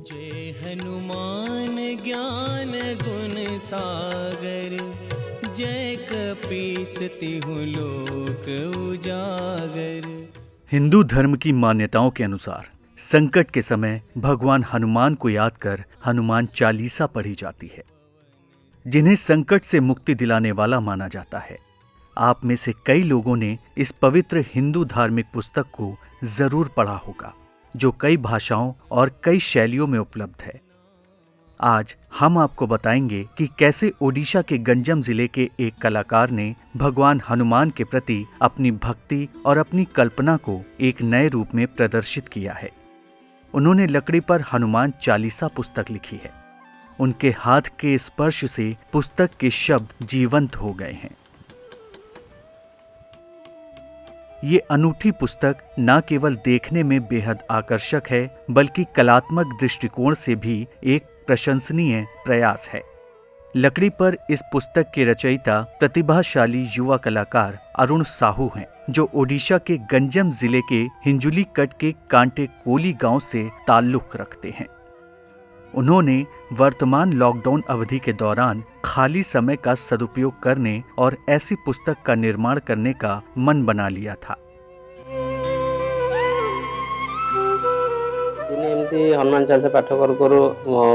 जय हनुमान ज्ञान गुण सागर, जय कपीस तिहु लोक उजागर। हिंदू धर्म की मान्यताओं के अनुसार संकट के समय भगवान हनुमान को याद कर हनुमान चालीसा पढ़ी जाती है, जिन्हें संकट से मुक्ति दिलाने वाला माना जाता है। आप में से कई लोगों ने इस पवित्र हिंदू धार्मिक पुस्तक को जरूर पढ़ा होगा, जो कई भाषाओं और कई शैलियों में उपलब्ध है। आज हम आपको बताएंगे कि कैसे ओडिशा के गंजम जिले के एक कलाकार ने भगवान हनुमान के प्रति अपनी भक्ति और अपनी कल्पना को एक नए रूप में प्रदर्शित किया है। उन्होंने लकड़ी पर हनुमान चालीसा पुस्तक लिखी है। उनके हाथ के स्पर्श से पुस्तक के शब्द जीवंत हो गए हैं। ये अनूठी पुस्तक न केवल देखने में बेहद आकर्षक है, बल्कि कलात्मक दृष्टिकोण से भी एक प्रशंसनीय प्रयास है। लकड़ी पर इस पुस्तक के रचयिता प्रतिभाशाली युवा कलाकार अरुण साहू हैं, जो ओडिशा के गंजम जिले के हिंजुली कट के कांटे कोली गांव से ताल्लुक रखते हैं। उन्होंने वर्तमान लॉकडाउन अवधि के दौरान खाली समय का सदुपयोग करने और ऐसी पुस्तक का निर्माण करने का मन बना लिया था। हनुमान चालीसा पाठ करू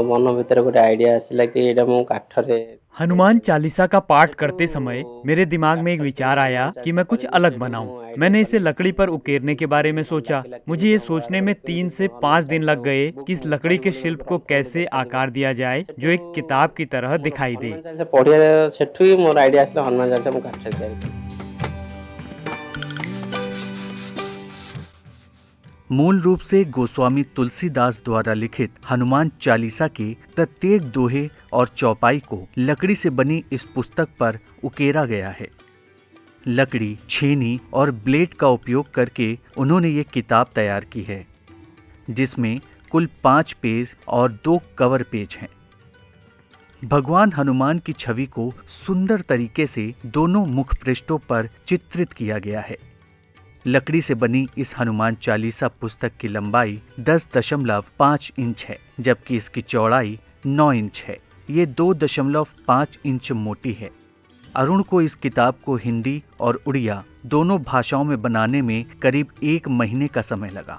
मन भीतर गोटे आइडिया आसिला कि एटा मो काठरे हनुमान चालीसा का पाठ करते समय मेरे दिमाग में एक विचार आया कि मैं कुछ अलग बनाऊं। मैंने इसे लकड़ी पर उकेरने के बारे में सोचा। मुझे ये सोचने में 3 से 5 दिन लग गए कि इस लकड़ी के शिल्प को कैसे आकार दिया जाए जो एक किताब की तरह दिखाई दे। पढ़िया सेठु ही मोर आइडिया आसिला हनुमान चालीसा मो काठरे तैयारी। मूल रूप से गोस्वामी तुलसीदास द्वारा लिखित हनुमान चालीसा के प्रत्येक दोहे और चौपाई को लकड़ी से बनी इस पुस्तक पर उकेरा गया है। लकड़ी, छेनी और ब्लेड का उपयोग करके उन्होंने ये किताब तैयार की है, जिसमें कुल 5 पेज और 2 कवर पेज हैं। भगवान हनुमान की छवि को सुंदर तरीके से दोनों मुख पृष्ठों पर चित्रित किया गया है। लकड़ी से बनी इस हनुमान चालीसा पुस्तक की लंबाई 10.5 इंच है, जबकि इसकी चौड़ाई 9 इंच है। ये 2.5 इंच मोटी है। अरुण को इस किताब को हिंदी और उड़िया दोनों भाषाओं में बनाने में करीब 1 महीने का समय लगा।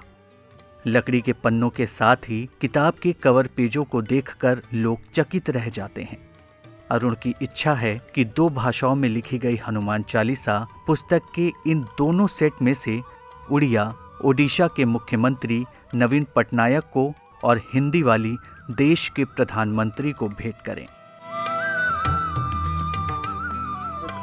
लकड़ी के पन्नों के साथ ही किताब के कवर पेजों को देखकर लोग चकित रह जाते हैं। अरुण की इच्छा है कि 2 भाषाओं में लिखी गई हनुमान चालीसा पुस्तक के इन दोनों सेट में से उड़िया ओडिशा के मुख्यमंत्री नवीन पटनायक को और हिंदी वाली देश के प्रधानमंत्री को भेंट करें।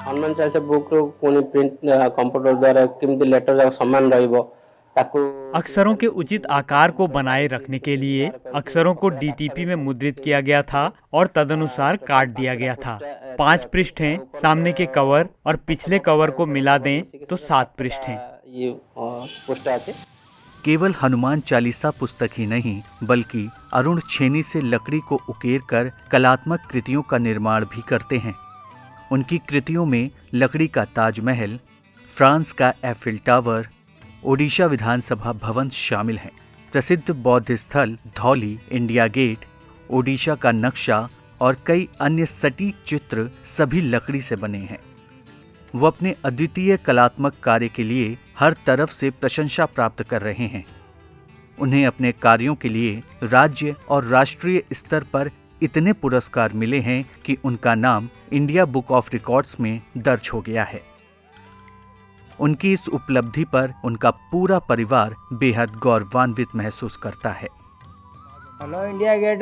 हनुमान चालीसा बुक रो कोनी प्रिंट कंप्यूटर द्वारा केमती लेटर जाक समान रहइबो। अक्षरों के उचित आकार को बनाए रखने के लिए अक्षरों को डीटीपी में मुद्रित किया गया था और तदनुसार काट दिया गया था। 5 पृष्ठ हैं। सामने के कवर और पिछले कवर को मिला दें तो 7 पृष्ठ हैं। केवल हनुमान चालीसा पुस्तक ही नहीं, बल्कि अरुण छेनी से लकड़ी को उकेर कर कलात्मक कृतियों का निर्माण भी करते हैं। उनकी कृतियों में लकड़ी का ताजमहल, फ्रांस का एफिल टावर, ओडिशा विधानसभा भवन शामिल हैं। प्रसिद्ध बौद्ध स्थल धौली, इंडिया गेट, ओडिशा का नक्शा और कई अन्य सटीक चित्र सभी लकड़ी से बने हैं। वो अपने अद्वितीय कलात्मक कार्य के लिए हर तरफ से प्रशंसा प्राप्त कर रहे हैं। उन्हें अपने कार्यों के लिए राज्य और राष्ट्रीय स्तर पर इतने पुरस्कार मिले हैं कि उनका नाम इंडिया बुक ऑफ रिकॉर्ड्स में दर्ज हो गया है। उनकी इस उपलब्धि पर उनका पूरा परिवार बेहद गौरवान्वित महसूस करता है। Hello India Gate.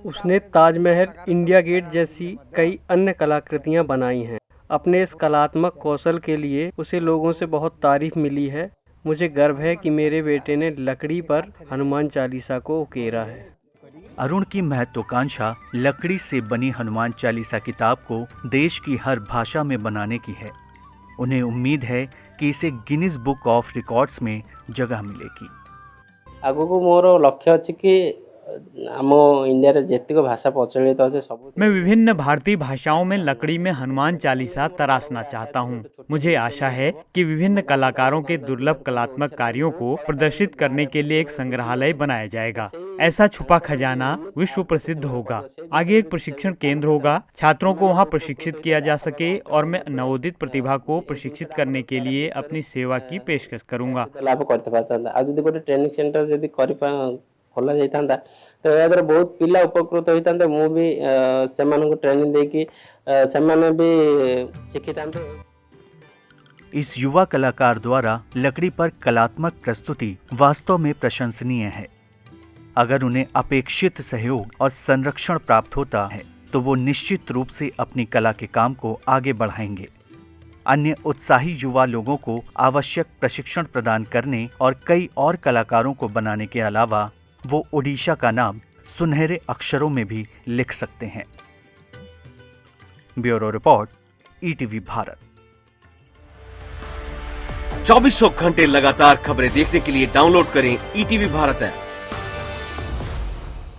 उसने ताजमहल, इंडिया गेट जैसी कई अन्य कलाकृतियां बनाई हैं। अपने इस कलात्मक कौशल के लिए उसे लोगों से बहुत तारीफ मिली है। मुझे गर्व है कि मेरे बेटे ने लकड़ी पर हनुमान चालीसा को उकेरा है। अरुण की महत्वाकांक्षा लकड़ी से बनी हनुमान चालीसा किताब को देश की हर भाषा में बनाने की है। उन्हें उम्मीद है कि इसे गिनीज बुक ऑफ रिकॉर्ड्स में जगह मिलेगी। आगो को मोर लक्ष्य अछि कि आम इंडिया रे जेतिक भाषा प्रचलित अच्छे सब मैं विभिन्न भारतीय भाषाओं में लकड़ी में हनुमान चालीसा तराशना चाहता हूँ। मुझे आशा है कि विभिन्न कलाकारों के दुर्लभ कलात्मक कार्यों को प्रदर्शित करने के लिए एक संग्रहालय बनाया जाएगा। ऐसा छुपा खजाना विश्व प्रसिद्ध होगा। आगे एक प्रशिक्षण केंद्र होगा, छात्रों को वहाँ प्रशिक्षित किया जा सके और मैं नवोदित प्रतिभा को प्रशिक्षित करने के लिए अपनी सेवा की पेशकश करूंगा। लाभ करते पारता आ जदि गोटे ट्रेनिंग सेंटर जदि खोला जाता तो या द्वारा बहुत पिला उपकृत होता मु भी से ट्रेनिंग देकी से भी शिखिता। इस युवा कलाकार द्वारा लकड़ी पर कलात्मक प्रस्तुति वास्तव में प्रशंसनीय है। अगर उन्हें अपेक्षित सहयोग और संरक्षण प्राप्त होता है तो वो निश्चित रूप से अपनी कला के काम को आगे बढ़ाएंगे। अन्य उत्साही युवा लोगों को आवश्यक प्रशिक्षण प्रदान करने और कई और कलाकारों को बनाने के अलावा वो ओडिशा का नाम सुनहरे अक्षरों में भी लिख सकते हैं। Bureau report, ETV Bharat. 2400 घंटे लगातार खबरें देखने के लिए डाउनलोड करें ईटीवी भारत ऐप।